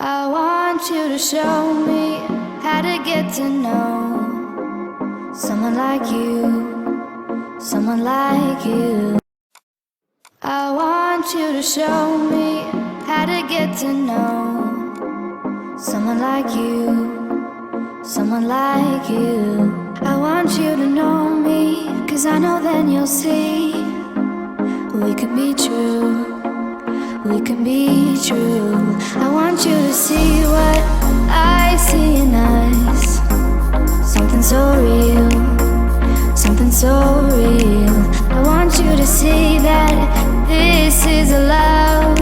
I want you to show me how to get to know someone like you, someone like you. I want you to show me how to get to know someone like you, someone like you. I want you to know me, 'cause I know then you'll see we could be true. We can be true. I want you to see what I see in us. Something so real, something so real. I want you to see that this is a love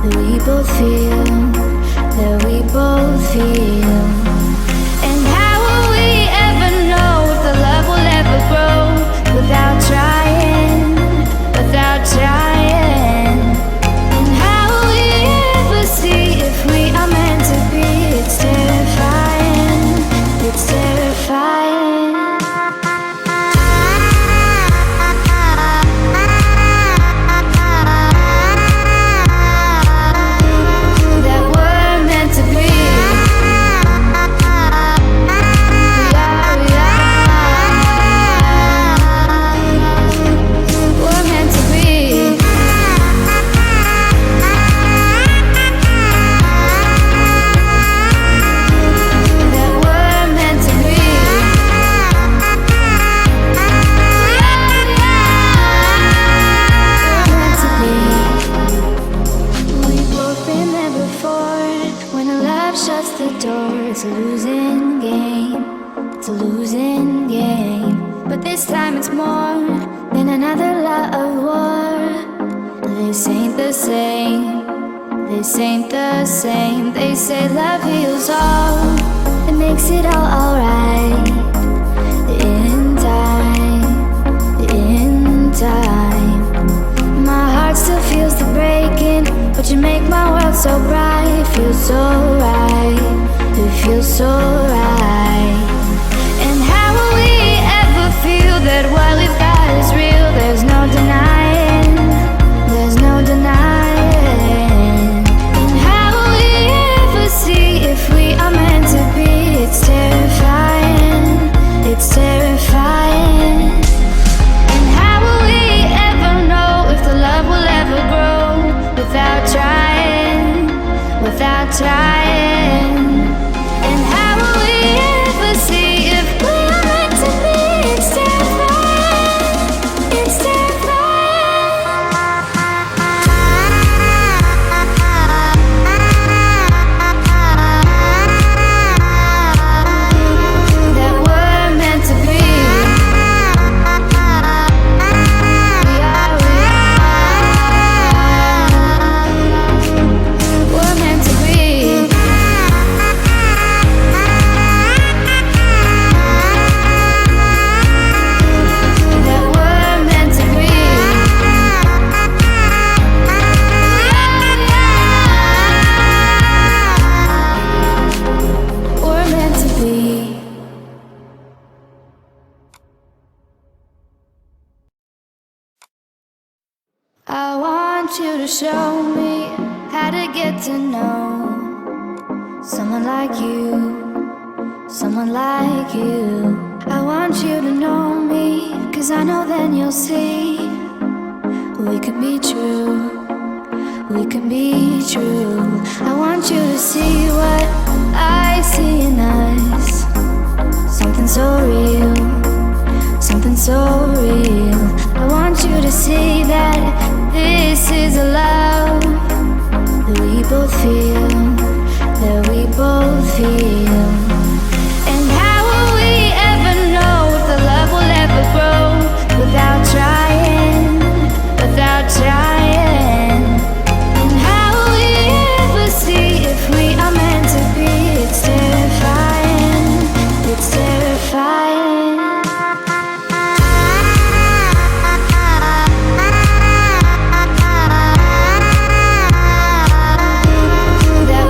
that we both feel, that we both feel. And how will we ever know if the love will ever grow without trying, without trying? If we are meant to be, it's terrifying, it's terrifying. That we're meant to be. We're meant to be. Shuts the door, it's a losing game, it's a losing game. But this time it's more than another lot of war. This ain't the same, this ain't the same. They say love heals all, it makes it all alright. In time, in time. My heart still feels the breaking, but you make my world so bright. It feels so right, it feels so right. And how will we ever feel that what we've got is real? There's no denying, there's no denying. And how will we ever see if we are meant to be? It's terrifying, it's terrifying. And how will we ever know if the love will ever grow without trying, without trying? And how will we ever see if we are meant to be? It's terrifying, it's terrifying. That we're meant to be. We're meant to be. That we're meant to be. We're meant to be. I want you to show me how to get to know someone like you, someone like you. I want you to know me, 'cause I know then you'll see we can be true, we can be true. I want you to see what I see in us. Something so real, something so real. I want you to see that this is a love that we both feel, that we both feel. And how will we ever know if the love will ever grow without trying, without trying? And how will we ever see if we are meant to be? It's terrifying, it's terrifying. That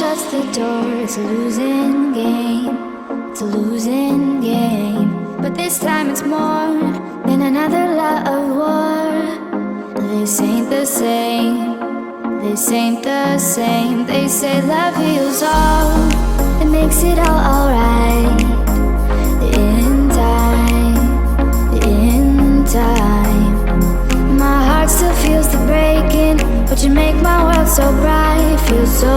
shuts the door, it's a losing game. It's a losing game. But this time it's more than another love war. This ain't the same. This ain't the same. They say love heals all. It makes it all alright. In time, in time. My heart still feels the breaking, but you make my world so bright. Feels so